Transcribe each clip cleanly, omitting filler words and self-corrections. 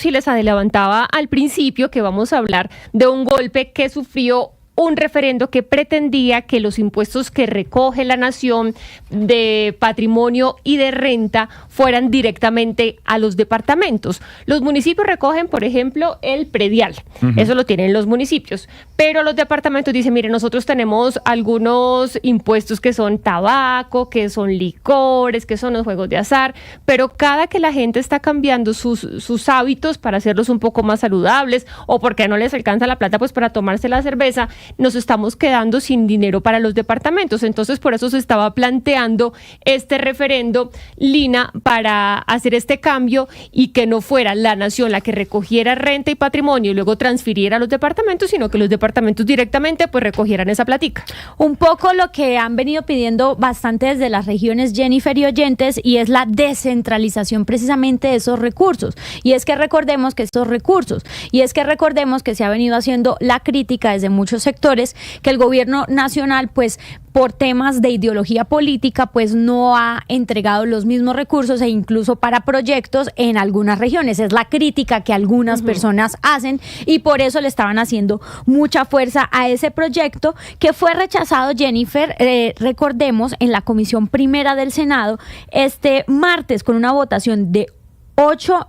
Si les adelantaba al principio que vamos a hablar de un golpe que sufrió un referendo que pretendía que los impuestos que recoge la nación de patrimonio y de renta fueran directamente a los departamentos. Los municipios recogen, por ejemplo, el predial. Eso lo tienen los municipios. Pero los departamentos dicen, mire, nosotros tenemos algunos impuestos que son tabaco, que son licores, que son los juegos de azar, pero cada que la gente está cambiando sus hábitos para hacerlos un poco más saludables o porque no les alcanza la plata pues para tomarse la cerveza, nos estamos quedando sin dinero para los departamentos. Entonces, por eso se estaba planteando este referendo, Lina, para hacer este cambio y que no fuera la nación la que recogiera renta y patrimonio y luego transfiriera a los departamentos, sino que los departamentos directamente pues recogieran esa platica. Un poco lo que han venido pidiendo bastante desde las regiones, Jennifer y oyentes, y es la descentralización precisamente de esos recursos. Y es que recordemos que se ha venido haciendo la crítica desde muchos sectores que el gobierno nacional pues por temas de ideología política pues no ha entregado los mismos recursos e incluso para proyectos en algunas regiones. Es la crítica que algunas personas hacen y por eso le estaban haciendo mucha fuerza a ese proyecto que fue rechazado, Jennifer, recordemos, en la Comisión Primera del Senado este martes con una votación de 8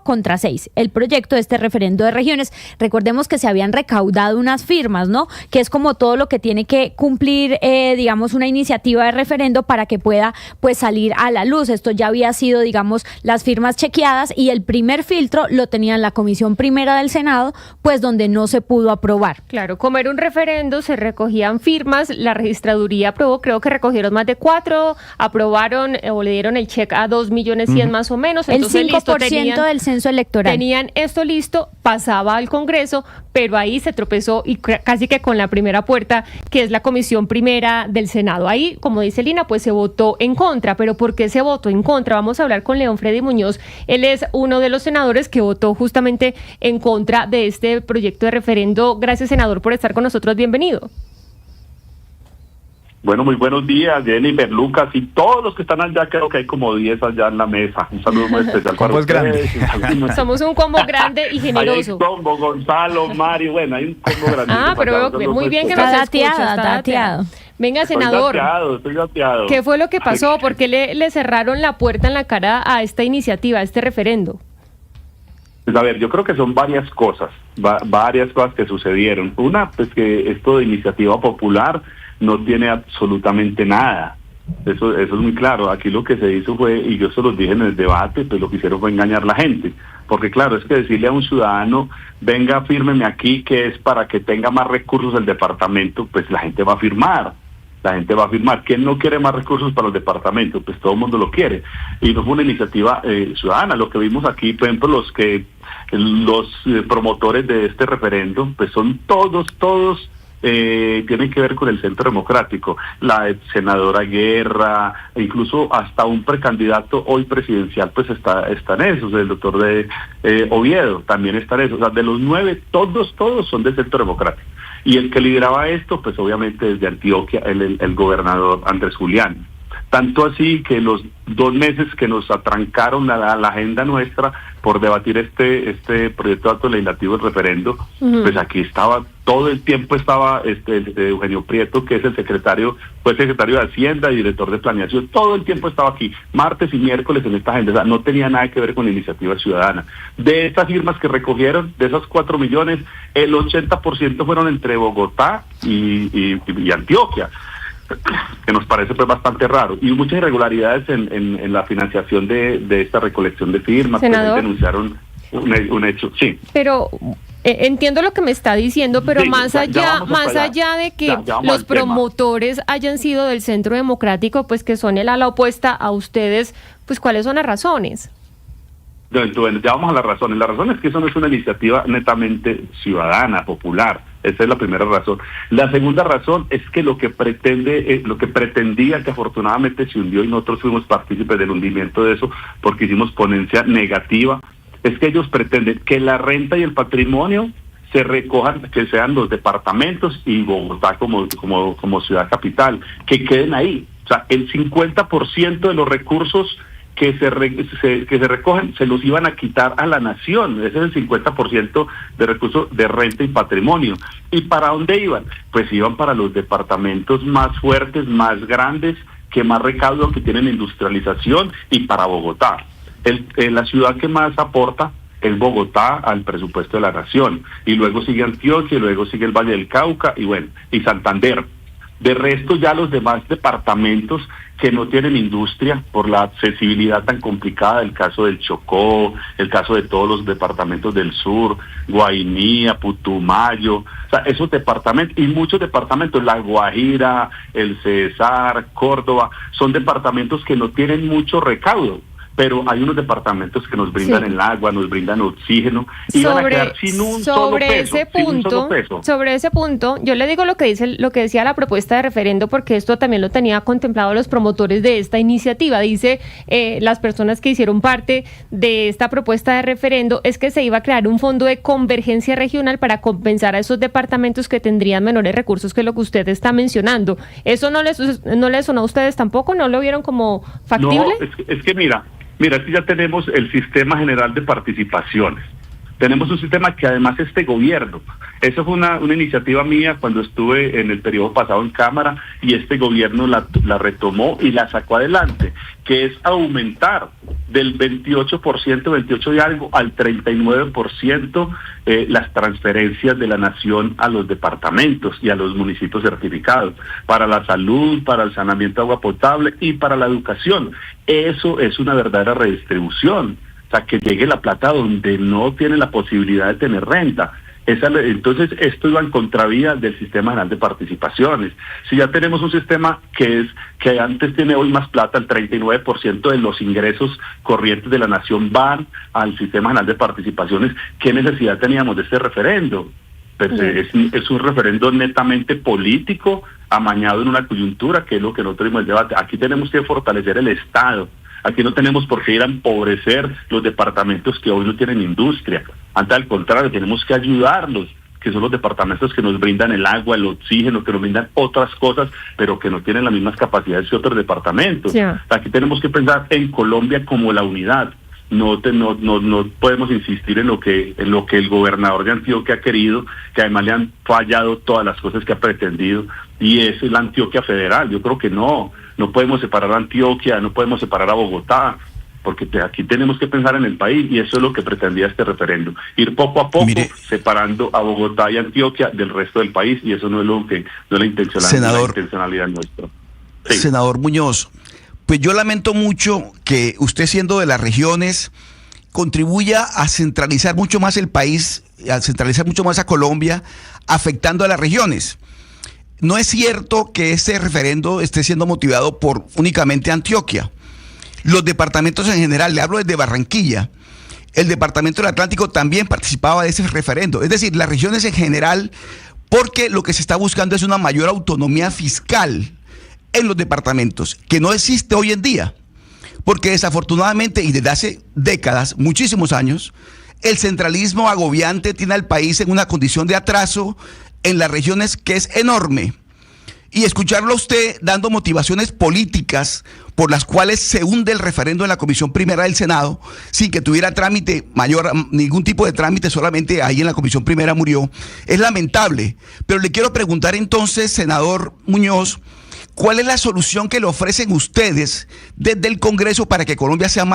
contra 6, el proyecto de este referendo de regiones. Recordemos que se habían recaudado unas firmas, ¿no? Que es como todo lo que tiene que cumplir, digamos, una iniciativa de referendo para que pueda, pues, salir a la luz. Esto ya había sido, digamos, las firmas chequeadas y el primer filtro lo tenía en la Comisión Primera del Senado, pues, donde no se pudo aprobar. Claro, como era un referendo, se recogían firmas, la registraduría aprobó, creo que recogieron más de 4, aprobaron o le dieron el cheque a 2.100.000 más o menos. Entonces, el 5% del censo electoral. Tenían esto listo, pasaba al Congreso, pero ahí se tropezó y casi que con la primera puerta, que es la Comisión Primera del Senado. Ahí, como dice Lina, pues se votó en contra. ¿Pero por qué se votó en contra? Vamos a hablar con León Freddy Muñoz. Él es uno de los senadores que votó justamente en contra de este proyecto de referendo. Gracias, senador, por estar con nosotros. Bienvenido. Bueno, muy buenos días, Jennifer, Lucas y todos los que están allá, creo que hay como 10 allá en la mesa. Un saludo muy especial para ustedes. Somos un combo grande y generoso. Hay combo, Gonzalo, Mari, bueno, hay un combo grande. Pero muy bien que nos escucha. Está dateado. Venga, senador. Estoy dateado. ¿Qué fue lo que pasó? ¿Por qué le cerraron la puerta en la cara a esta iniciativa, a este referendo? Pues a ver, yo creo que son varias cosas que sucedieron. Una, pues que esto de iniciativa popular no tiene absolutamente nada. Eso es muy claro. Aquí lo que se hizo fue, y yo se los dije en el debate, pues lo que hicieron fue engañar a la gente. Porque claro, es que decirle a un ciudadano, venga, fírmeme aquí, que es para que tenga más recursos el departamento, pues la gente va a firmar. ¿Quién no quiere más recursos para los departamentos? Pues todo el mundo lo quiere. Y no fue una iniciativa ciudadana. Lo que vimos aquí, por ejemplo, los promotores de este referendo, pues son todos tienen que ver con el Centro Democrático, la senadora Guerra, incluso hasta un precandidato hoy presidencial, pues está en eso, el doctor de Oviedo también está en eso. O sea, de los 9, todos son del Centro Democrático. Y el que lideraba esto, pues obviamente desde Antioquia, el gobernador Andrés Julián. Tanto así que los 2 meses que nos atrancaron la agenda nuestra por debatir este proyecto de acto legislativo, el referendo, pues aquí estaba, todo el tiempo estaba Eugenio Prieto, que es fue secretario de Hacienda y director de Planeación, todo el tiempo estaba aquí, martes y miércoles en esta agenda. O sea, no tenía nada que ver con la iniciativa ciudadana. De estas firmas que recogieron, de esos 4 millones, el 80% fueron entre Bogotá y Antioquia, que nos parece pues bastante raro, y muchas irregularidades en la financiación de esta recolección de firmas. Senador, que denunciaron un hecho. Sí. Pero entiendo lo que me está diciendo, pero sí, más allá de que los promotores hayan sido del Centro Democrático, pues que son el ala opuesta a ustedes, pues ¿cuáles son las razones? Bueno, ya vamos a las razones. La razón es que eso no es una iniciativa netamente ciudadana, popular. Esa es la primera razón. La segunda razón es que lo que pretendía, que afortunadamente se hundió y nosotros fuimos partícipes del hundimiento de eso porque hicimos ponencia negativa, es que ellos pretenden que la renta y el patrimonio se recojan, que sean los departamentos y Bogotá como ciudad capital, que queden ahí. O sea, el 50% de los recursos que se recogen, se los iban a quitar a la nación. Ese es el 50% de recursos de renta y patrimonio. ¿Y para dónde iban? Pues iban para los departamentos más fuertes, más grandes, que más recaudo, que tienen industrialización, y para Bogotá. La ciudad que más aporta es Bogotá al presupuesto de la nación, y luego sigue Antioquia, y luego sigue el Valle del Cauca, y bueno, y Santander. De resto, ya los demás departamentos que no tienen industria por la accesibilidad tan complicada, el caso del Chocó, el caso de todos los departamentos del sur, Guainía, Putumayo, o sea, esos departamentos, y muchos departamentos, La Guajira, el Cesar, Córdoba, son departamentos que no tienen mucho recaudo, pero hay unos departamentos que nos brindan el agua, nos brindan oxígeno, y van a quedar sin un solo peso. Sobre ese punto, yo le digo lo que decía la propuesta de referendo, porque esto también lo tenía contemplado los promotores de esta iniciativa. Dice, las personas que hicieron parte de esta propuesta de referendo, es que se iba a crear un fondo de convergencia regional para compensar a esos departamentos que tendrían menores recursos que lo que usted está mencionando. ¿Eso no les sonó a ustedes tampoco? ¿No lo vieron como factible? No, es que mira, aquí ya tenemos el Sistema General de Participaciones. Tenemos un sistema que además este gobierno, eso fue una iniciativa mía cuando estuve en el periodo pasado en Cámara, y este gobierno la retomó y la sacó adelante, que es aumentar del 28% y algo al 39% las transferencias de la nación a los departamentos y a los municipios certificados, para la salud, para el saneamiento de agua potable y para la educación. Eso es una verdadera redistribución. O sea, que llegue la plata donde no tiene la posibilidad de tener renta. Entonces, esto iba en contravía del Sistema General de Participaciones. Si ya tenemos un sistema que antes tiene hoy más plata, el 39% de los ingresos corrientes de la nación van al Sistema General de Participaciones, ¿qué necesidad teníamos de este referendo? Pues es un referendo netamente político, amañado en una coyuntura, que es lo que nosotros dimos el debate. Aquí tenemos que fortalecer el Estado. Aquí no tenemos por qué ir a empobrecer los departamentos que hoy no tienen industria. Antes, al contrario, tenemos que ayudarlos, que son los departamentos que nos brindan el agua, el oxígeno, que nos brindan otras cosas, pero que no tienen las mismas capacidades que otros departamentos. Yeah. Aquí tenemos que pensar en Colombia como la unidad. No podemos insistir en lo que el gobernador de Antioquia ha querido, que además le han fallado todas las cosas que ha pretendido, y es la Antioquia federal. Yo creo que no podemos separar a Antioquia, no podemos separar a Bogotá, porque aquí tenemos que pensar en el país, y eso es lo que pretendía este referendo, ir poco a poco separando a Bogotá y Antioquia del resto del país, y eso no es la intencionalidad nuestra. Sí. Senador Muñoz, pues yo lamento mucho que usted, siendo de las regiones, contribuya a centralizar mucho más el país, a centralizar mucho más a Colombia, afectando a las regiones. No es cierto que este referendo esté siendo motivado por únicamente Antioquia. Los departamentos en general, le hablo desde Barranquilla, el departamento del Atlántico también participaba de ese referendo. Es decir, las regiones en general, porque lo que se está buscando es una mayor autonomía fiscal en los departamentos, que no existe hoy en día, porque desafortunadamente y desde hace décadas, muchísimos años, el centralismo agobiante tiene al país en una condición de atraso en las regiones que es enorme. Y escucharlo a usted dando motivaciones políticas por las cuales se hunde el referendo en la Comisión Primera del Senado, sin que tuviera trámite mayor, ningún tipo de trámite, solamente ahí en la Comisión Primera murió, es lamentable. Pero le quiero preguntar entonces, senador Muñoz, ¿cuál es la solución que le ofrecen ustedes desde el Congreso para que Colombia sea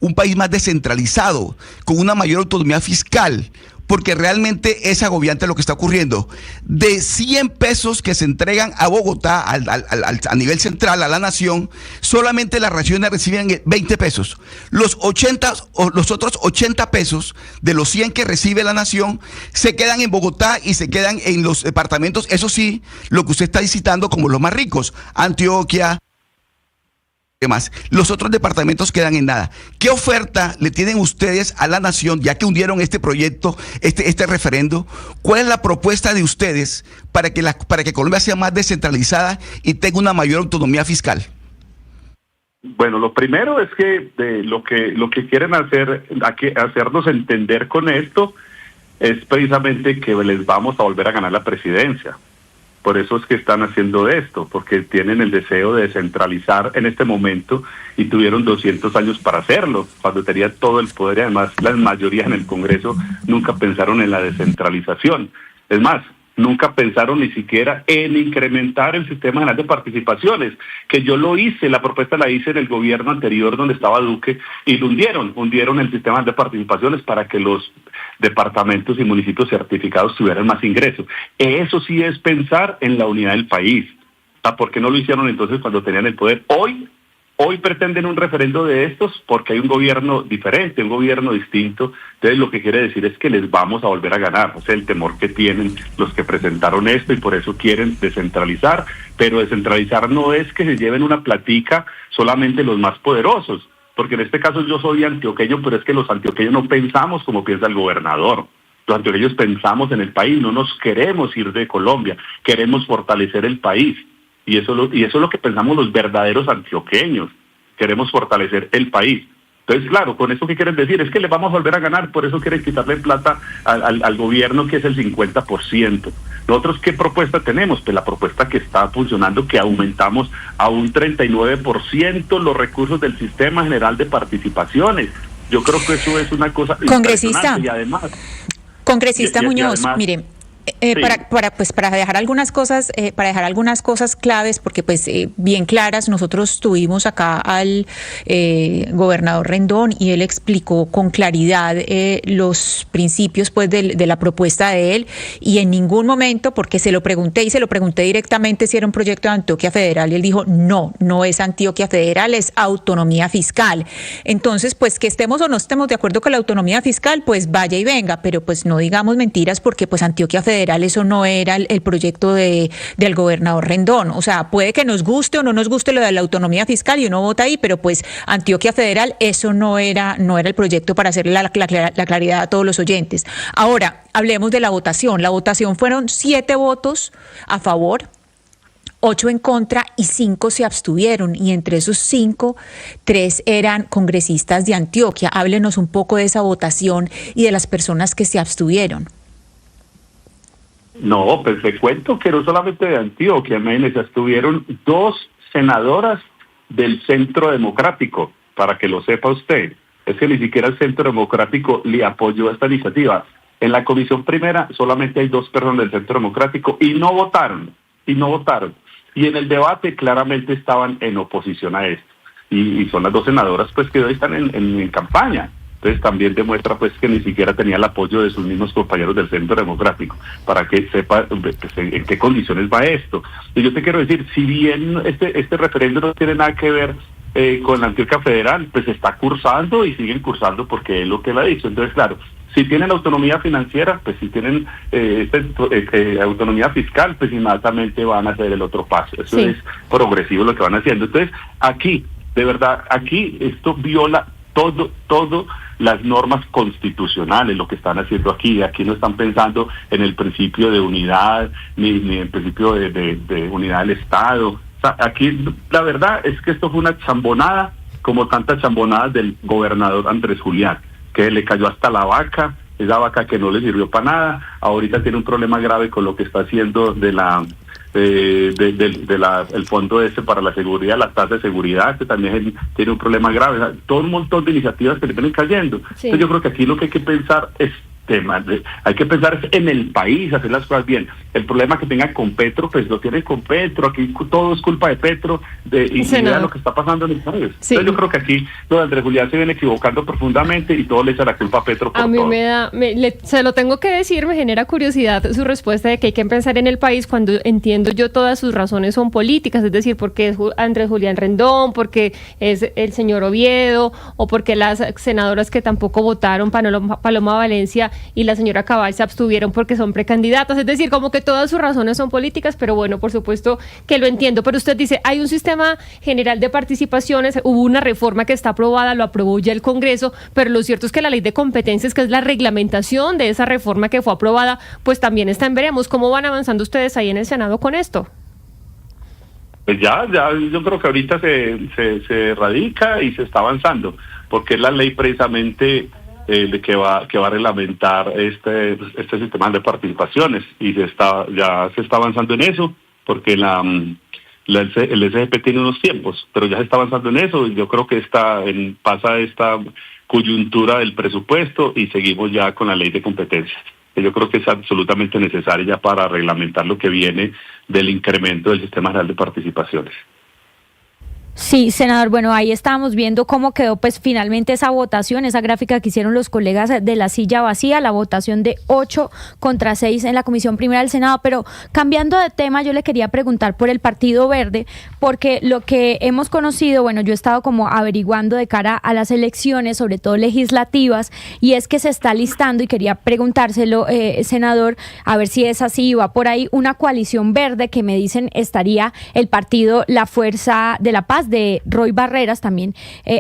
un país más descentralizado, con una mayor autonomía fiscal? Porque realmente es agobiante lo que está ocurriendo. De 100 pesos que se entregan a Bogotá, a nivel central, a la nación, solamente las regiones reciben 20 pesos. Los otros 80 pesos de los 100 que recibe la nación se quedan en Bogotá y se quedan en los departamentos, eso sí, lo que usted está citando como los más ricos, Antioquia, demás. Los otros departamentos quedan en nada. ¿Qué oferta le tienen ustedes a la nación, ya que hundieron este proyecto, este referendo? ¿Cuál es la propuesta de ustedes para que Colombia sea más descentralizada y tenga una mayor autonomía fiscal? Bueno, lo primero es que lo que quieren hacernos entender con esto es precisamente que les vamos a volver a ganar la presidencia. Por eso es que están haciendo esto, porque tienen el deseo de descentralizar en este momento y tuvieron 200 años para hacerlo, cuando tenía todo el poder y además las mayorías en el Congreso nunca pensaron en la descentralización. Es más, nunca pensaron ni siquiera en incrementar el sistema general de participaciones, que yo lo hice, la propuesta la hice en el gobierno anterior donde estaba Duque, y lo hundieron el sistema de participaciones para que los departamentos y municipios certificados tuvieran más ingresos. Eso sí es pensar en la unidad del país. ¿Por qué no lo hicieron entonces cuando tenían el poder? Hoy pretenden un referendo de estos porque hay un gobierno diferente, un gobierno distinto. Entonces lo que quiere decir es que les vamos a volver a ganar. O sea, el temor que tienen los que presentaron esto y por eso quieren descentralizar. Pero descentralizar no es que se lleven una platica solamente los más poderosos. Porque en este caso yo soy antioqueño, pero es que los antioqueños no pensamos como piensa el gobernador. Los antioqueños pensamos en el país, no nos queremos ir de Colombia, queremos fortalecer el país. Y eso es lo que pensamos los verdaderos antioqueños. Queremos fortalecer el país. Entonces, claro, con eso ¿qué quieren decir? Es que le vamos a volver a ganar, por eso quieren quitarle plata al gobierno, que es el 50%. Nosotros, ¿qué propuesta tenemos? Pues la propuesta que está funcionando, que aumentamos a un 39% los recursos del Sistema General de Participaciones. Yo creo que eso es una cosa Congresista, y además... Congresista Muñoz, además, mire... Sí. Para dejar algunas cosas claves, porque pues bien claras, nosotros tuvimos acá al gobernador Rendón y él explicó con claridad los principios pues de la propuesta de él, y en ningún momento, porque se lo pregunté directamente si era un proyecto de Antioquia Federal, y él dijo no es Antioquia Federal, es autonomía fiscal. Entonces, pues que estemos o no estemos de acuerdo con la autonomía fiscal, pues vaya y venga, pero pues no digamos mentiras, porque pues Antioquia Federal, eso no era el proyecto del gobernador Rendón. O sea, puede que nos guste o no nos guste lo de la autonomía fiscal y uno vota ahí, pero pues Antioquia Federal, eso no era el proyecto, para hacerle la claridad a todos los oyentes. Ahora, hablemos de la votación. La votación fueron 7 votos a favor, 8 en contra y 5 se abstuvieron, y entre esos 5, 3 eran congresistas de Antioquia. Háblenos un poco de esa votación y de las personas que se abstuvieron. No, pues te cuento que no solamente de Antioquia, imagínense, estuvieron 2 senadoras del Centro Democrático, para que lo sepa usted. Es que ni siquiera el Centro Democrático le apoyó esta iniciativa. En la comisión primera solamente hay 2 personas del Centro Democrático y no votaron. Y en el debate claramente estaban en oposición a esto. Y son las 2 senadoras pues que hoy están en campaña. Entonces también demuestra pues que ni siquiera tenía el apoyo de sus mismos compañeros del Centro Democrático, para que sepa pues, en qué condiciones va esto. Y yo te quiero decir, si bien este referéndum no tiene nada que ver con la Antioquia Federal, pues está cursando y siguen cursando, porque es lo que él ha dicho. Entonces, claro, si tienen autonomía financiera, pues si tienen autonomía fiscal, pues inmediatamente van a hacer el otro paso. Eso sí. Es progresivo lo que van haciendo. Entonces, aquí, de verdad, aquí esto viola todo las normas constitucionales, lo que están haciendo aquí. Aquí no están pensando en el principio de unidad, ni en el principio de unidad del Estado. O sea, aquí la verdad es que esto fue una chambonada, como tantas chambonadas del gobernador Andrés Julián, que le cayó hasta la vaca, esa vaca que no le sirvió para nada. Ahorita tiene un problema grave con lo que está haciendo el fondo para la seguridad, la tasa de seguridad, que también tiene un problema grave. O sea, todo un montón de iniciativas que le vienen cayendo. Sí. Entonces yo creo que aquí lo que hay que pensar es hay que pensar en el país, hacer las cosas bien. El problema que tengan con Petro, pues lo tienen con Petro. Aquí todo es culpa de Petro, y vean lo que está pasando en el país. Sí. Entonces yo creo que aquí los de Andrés Julián se viene equivocando profundamente y todo le echa la culpa a Petro por a mí todo. Se lo tengo que decir, me genera curiosidad su respuesta de que hay que pensar en el país, cuando entiendo yo todas sus razones son políticas, es decir, porque es Andrés Julián Rendón, porque es el señor Oviedo, o porque las senadoras que tampoco votaron, Paloma Valencia y la señora Cabal, se abstuvieron porque son precandidatas. Es decir, como que todas sus razones son políticas, pero bueno, por supuesto que lo entiendo. Pero usted dice, hay un sistema general de participaciones, hubo una reforma que está aprobada, lo aprobó ya el Congreso, pero lo cierto es que la ley de competencias, que es la reglamentación de esa reforma que fue aprobada, pues también está en veremos. ¿Cómo van avanzando ustedes ahí en el Senado con esto? Pues ya yo creo que ahorita se radica y se está avanzando, porque es la ley precisamente de que va a reglamentar este sistema de participaciones, y ya se está avanzando en eso, porque el SGP tiene unos tiempos, pero ya se está avanzando en eso, y yo creo que pasa esta coyuntura del presupuesto y seguimos ya con la ley de competencias, que yo creo que es absolutamente necesaria ya para reglamentar lo que viene del incremento del sistema general de participaciones. Sí, senador, bueno, ahí estábamos viendo cómo quedó pues finalmente esa votación, esa gráfica que hicieron los colegas de la silla vacía, la votación de 8 contra 6 en la Comisión Primera del Senado, pero cambiando de tema, yo le quería preguntar por el Partido Verde, porque lo que hemos conocido, bueno, yo he estado como averiguando de cara a las elecciones, sobre todo legislativas, y es que se está listando, y quería preguntárselo, senador, a ver si es así, va por ahí una coalición verde que me dicen estaría el partido La Fuerza de la Paz, de Roy Barreras, también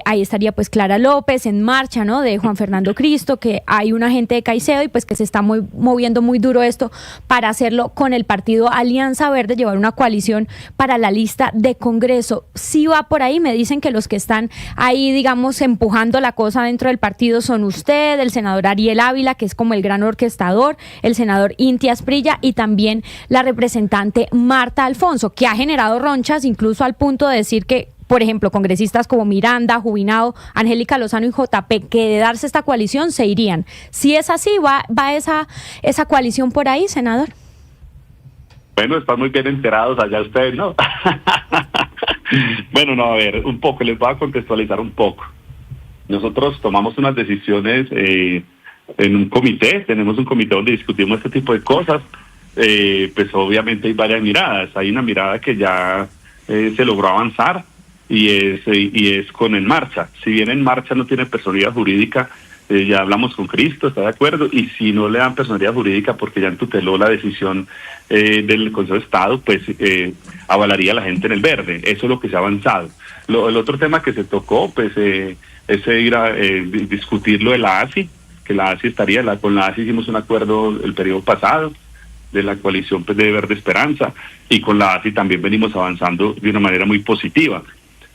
ahí estaría pues Clara López, En Marcha, ¿no?, de Juan Fernando Cristo, que hay una gente de Caicedo, y pues que se está moviendo muy duro esto para hacerlo con el partido Alianza Verde, llevar una coalición para la lista de Congreso. Sí va por ahí, me dicen que los que están ahí, digamos, empujando la cosa dentro del partido son usted, el senador Ariel Ávila, que es como el gran orquestador, el senador Inti Asprilla, y también la representante Marta Alfonso, que ha generado ronchas incluso al punto de decir que, por ejemplo, congresistas como Miranda, Jubinado, Angélica Lozano y JP, que de darse esta coalición se irían. Si es así, ¿va esa coalición por ahí, senador? Bueno, están muy bien enterados allá ustedes, ¿no? Bueno, no, a ver, un poco, les voy a contextualizar un poco. Nosotros tomamos unas decisiones en un comité, tenemos un comité donde discutimos este tipo de cosas. Pues obviamente hay varias miradas. Hay una mirada que ya se logró avanzar, y es con En Marcha. Si bien En Marcha no tiene personalidad jurídica, ya hablamos con Cristo, está de acuerdo, y si no le dan personalidad jurídica porque ya entuteló la decisión del Consejo de Estado, pues avalaría a la gente en el verde. Eso es lo que se ha avanzado. El otro tema que se tocó, pues es ir a discutir lo de la ASI, que la ASI con la ASI hicimos un acuerdo el periodo pasado, de la coalición pues, de Verde Esperanza, y con la ASI también venimos avanzando de una manera muy positiva.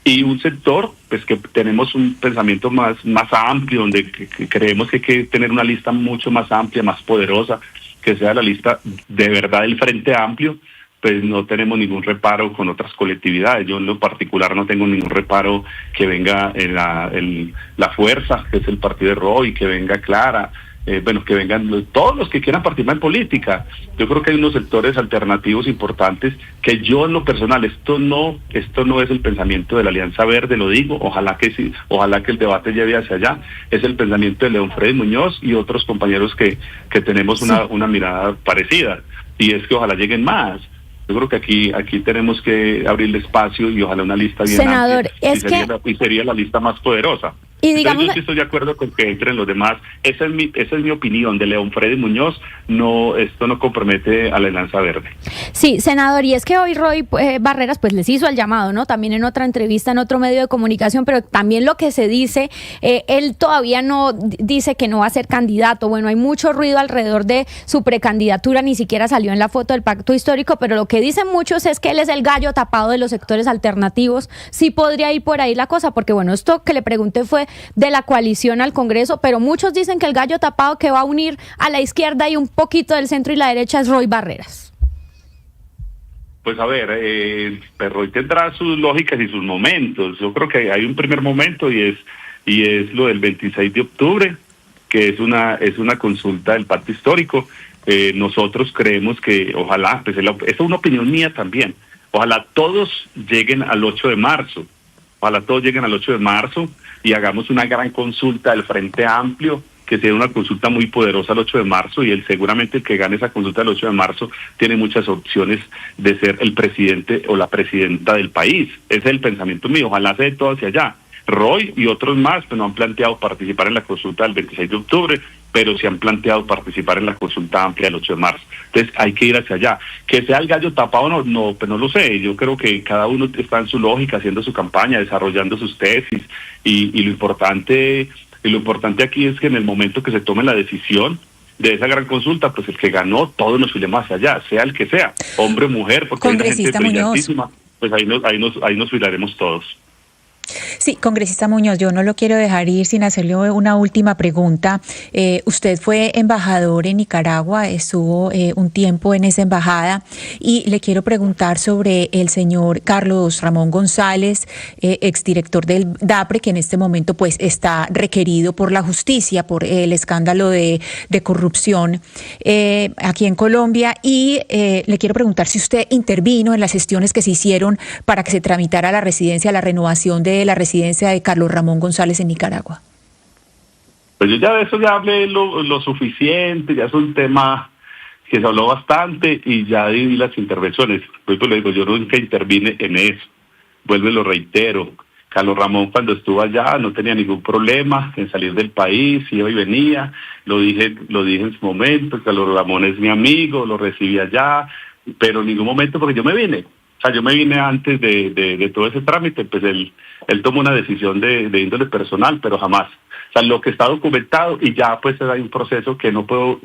Y un sector, pues que tenemos un pensamiento más amplio, donde creemos que hay que tener una lista mucho más amplia, más poderosa, que sea la lista de verdad del Frente Amplio, pues no tenemos ningún reparo con otras colectividades. Yo en lo particular no tengo ningún reparo que venga la Fuerza, que es el partido de Roy, que venga Clara, que vengan todos los que quieran participar en política. Yo creo que hay unos sectores alternativos importantes que yo en lo personal, esto no es el pensamiento de la Alianza Verde, lo digo, ojalá que sí, ojalá que el debate lleve hacia allá, es el pensamiento de León Freddy Muñoz y otros compañeros que tenemos una mirada parecida, y es que ojalá lleguen más. Yo creo que aquí tenemos que abrirle espacio, y ojalá una lista bien senador, amplia, y sería la lista más poderosa. Y digamos, entonces, yo sí estoy de acuerdo con que entren los demás. Esa es mi opinión de León Freddy Muñoz. No, esto no compromete a la Alianza Verde. Sí, senador, y es que hoy Roy Barreras pues les hizo el llamado, ¿no? También en otra entrevista en otro medio de comunicación, pero también lo que se dice, él todavía no dice que no va a ser candidato. Bueno, hay mucho ruido alrededor de su precandidatura, ni siquiera salió en la foto del pacto histórico, pero lo que dicen muchos es que él es el gallo tapado de los sectores alternativos. Sí podría ir por ahí la cosa, porque bueno, esto que le pregunté fue de la coalición al Congreso, pero muchos dicen que el gallo tapado que va a unir a la izquierda y un poquito del centro y la derecha es Roy Barreras. Pues a ver, Roy tendrá sus lógicas y sus momentos. Yo creo que hay un primer momento, y es lo del 26 de octubre, que es una consulta del pacto histórico. Nosotros creemos que ojalá, pues esa es una opinión mía también, ojalá todos lleguen al 8 de marzo. Ojalá todos lleguen al 8 de marzo y hagamos una gran consulta del Frente Amplio, que sea una consulta muy poderosa el 8 de marzo, y seguramente el que gane esa consulta el 8 de marzo tiene muchas opciones de ser el presidente o la presidenta del país. Ese es el pensamiento mío, ojalá se dé todo hacia allá. Roy y otros más pues no han planteado participar en la consulta del 26 de octubre, pero sí han planteado participar en la consulta amplia del 8 de marzo. Entonces hay que ir hacia allá. Que sea el gallo tapado pues no lo sé. Yo creo que cada uno está en su lógica, haciendo su campaña, desarrollando sus tesis, y lo importante aquí es que en el momento que se tome la decisión de esa gran consulta, pues el que ganó, todos nos filemos hacia allá, sea el que sea, hombre o mujer, porque hay una gente brillantísima, pues ahí nos filaremos todos. Sí, congresista Muñoz, yo no lo quiero dejar ir sin hacerle una última pregunta. Usted fue embajador en Nicaragua, estuvo un tiempo en esa embajada y le quiero preguntar sobre el señor Carlos Ramón González, exdirector del DAPRE, que en este momento pues está requerido por la justicia por el escándalo de corrupción aquí en Colombia, y le quiero preguntar si usted intervino en las gestiones que se hicieron para que se tramitara la renovación de la residencia de Carlos Ramón González en Nicaragua. Pues yo ya de eso ya hablé lo suficiente, ya es un tema que se habló bastante y ya di las intervenciones. Pues le digo, yo nunca intervine en eso. Vuelvo y lo reitero. Carlos Ramón cuando estuvo allá no tenía ningún problema en salir del país, iba y venía. Lo dije en su momento. Carlos Ramón es mi amigo, lo recibí allá, pero en ningún momento porque yo me vine. O sea, yo me vine antes de todo ese trámite, pues él tomó una decisión de índole personal, pero jamás. O sea, lo que está documentado y ya pues hay un proceso que no puedo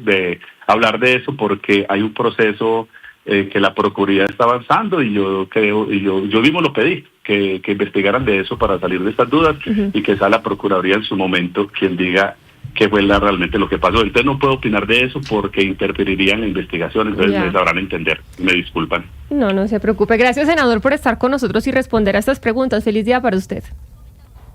hablar de eso porque hay un proceso que la Procuraduría está avanzando y yo mismo lo pedí, que investigaran de eso para salir de estas dudas y que sea la Procuraduría en su momento quien diga qué fue realmente lo que pasó. Entonces no puedo opinar de eso porque interferiría en la investigación, entonces me sabrán entender, me disculpan. No se preocupe. Gracias, senador, por estar con nosotros y responder a estas preguntas. Feliz día para usted.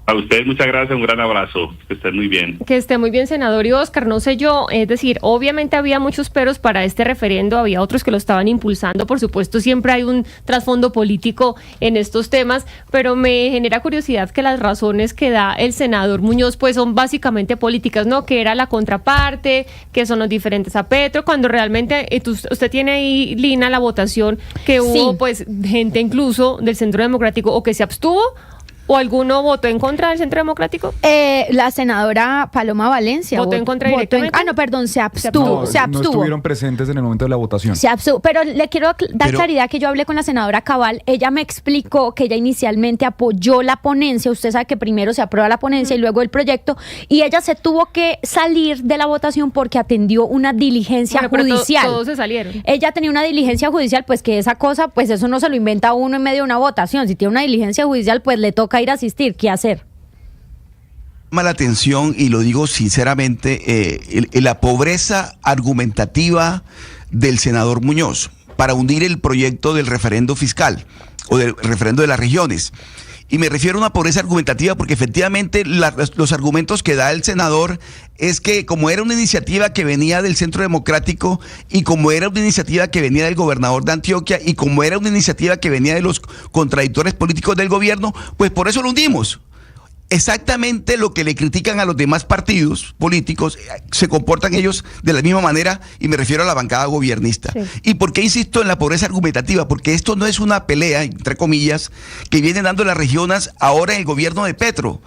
A ustedes muchas gracias, un gran abrazo, que estén muy bien. Que esté muy bien, senador. Y Oscar, no sé yo, es decir, obviamente había muchos peros para este referendo, había otros que lo estaban impulsando, por supuesto siempre hay un trasfondo político en estos temas, pero me genera curiosidad que las razones que da el senador Muñoz pues son básicamente políticas, ¿no? Que era la contraparte, que son los diferentes a Petro, cuando realmente usted tiene ahí, Lina, la votación que hubo pues gente incluso del Centro Democrático o que se abstuvo, ¿o alguno votó en contra del Centro Democrático? La senadora Paloma Valencia votó en contra directamente. Se abstuvo. No estuvieron presentes en el momento de la votación. Se abstuvo, pero le quiero dar claridad que yo hablé con la senadora Cabal. Ella me explicó que ella inicialmente apoyó la ponencia. Usted sabe que primero se aprueba la ponencia y luego el proyecto, y ella se tuvo que salir de la votación porque atendió una diligencia judicial. Todos se salieron. Ella tenía una diligencia judicial, pues que esa cosa, pues eso no se lo inventa uno en medio de una votación. Si tiene una diligencia judicial, pues le toca ir a asistir. ¿Qué hacer? Llama la atención, y lo digo sinceramente, la pobreza argumentativa del senador Muñoz para hundir el proyecto del referendo fiscal o del referendo de las regiones. Y me refiero a una pobreza argumentativa porque efectivamente los argumentos que da el senador es que como era una iniciativa que venía del Centro Democrático y como era una iniciativa que venía del gobernador de Antioquia y como era una iniciativa que venía de los contradictores políticos del gobierno, pues por eso lo hundimos. Exactamente lo que le critican a los demás partidos políticos, se comportan ellos de la misma manera, y me refiero a la bancada gobernista. Sí. ¿Y por qué insisto en la pobreza argumentativa? Porque esto no es una pelea, entre comillas, que vienen dando las regiones ahora en el gobierno de Petro.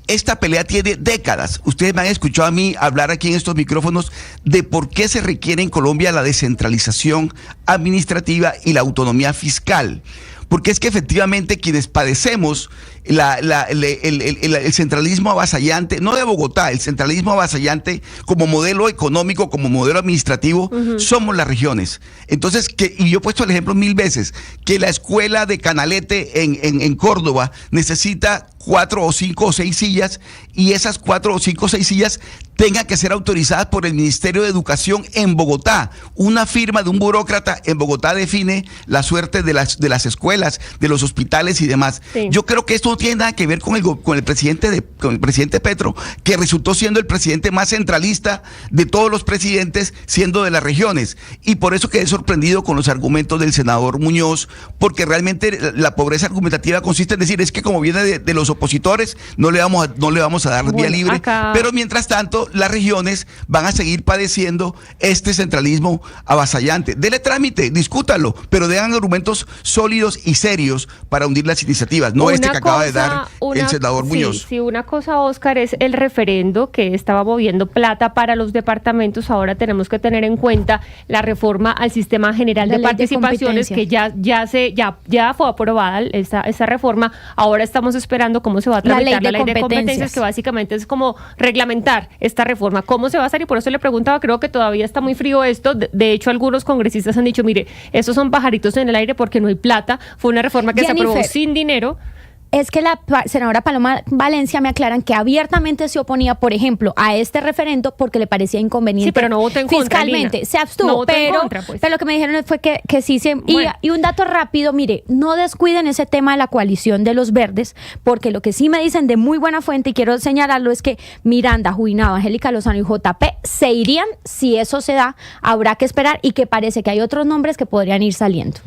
Esta pelea tiene décadas. Ustedes me han escuchado a mí hablar aquí en estos micrófonos de por qué se requiere en Colombia la descentralización administrativa y la autonomía fiscal. Porque es que efectivamente quienes padecemos el centralismo avasallante, no de Bogotá, el centralismo avasallante como modelo económico, como modelo administrativo, somos las regiones. Entonces, y yo he puesto el ejemplo 1000 veces, que la escuela de Canalete en Córdoba necesita 4 o 5 o 6 sillas, y esas 4 o 5 o 6 sillas tengan que ser autorizadas por el Ministerio de Educación en Bogotá. Una firma de un burócrata en Bogotá define la suerte de las escuelas, de los hospitales y demás. Sí. Yo creo que esto no tiene nada que ver con el presidente Petro, que resultó siendo el presidente más centralista de todos los presidentes, siendo de las regiones. Y por eso quedé sorprendido con los argumentos del senador Muñoz, porque realmente la pobreza argumentativa consiste en decir, es que como viene de los opositores, no le vamos a dar vía libre, pero mientras tanto las regiones van a seguir padeciendo este centralismo avasallante. Dele trámite, discútalo, pero den argumentos sólidos y serios para hundir las iniciativas, no que acaba de dar el senador Muñoz. Sí, una cosa, Oscar, es el referendo que estaba moviendo plata para los departamentos. Ahora tenemos que tener en cuenta la reforma al sistema general de participaciones, que ya fue aprobada esa reforma. Ahora estamos esperando cómo se va a tramitar la ley de competencias, que básicamente es como reglamentar esta reforma, cómo se va a hacer, y por eso le preguntaba, creo que todavía está muy frío esto. De hecho, algunos congresistas han dicho, mire, estos son pajaritos en el aire porque no hay plata, fue una reforma que se aprobó sin dinero. es que la senadora Paloma Valencia me aclaran que abiertamente se oponía, por ejemplo, a este referendo porque le parecía inconveniente. Sí, pero no votó en contra, fiscalmente. Lina. Se abstuvo, No votó en pero, contra, pues. pero lo que me dijeron fue que sí se... Bueno. Y un dato rápido, mire, no descuiden ese tema de la coalición de los verdes, porque lo que sí me dicen de muy buena fuente, y quiero señalarlo, es que Miranda, Juinado, Angélica Lozano y JP se irían. Si eso se da, habrá que esperar, y que parece que hay otros nombres que podrían ir saliendo.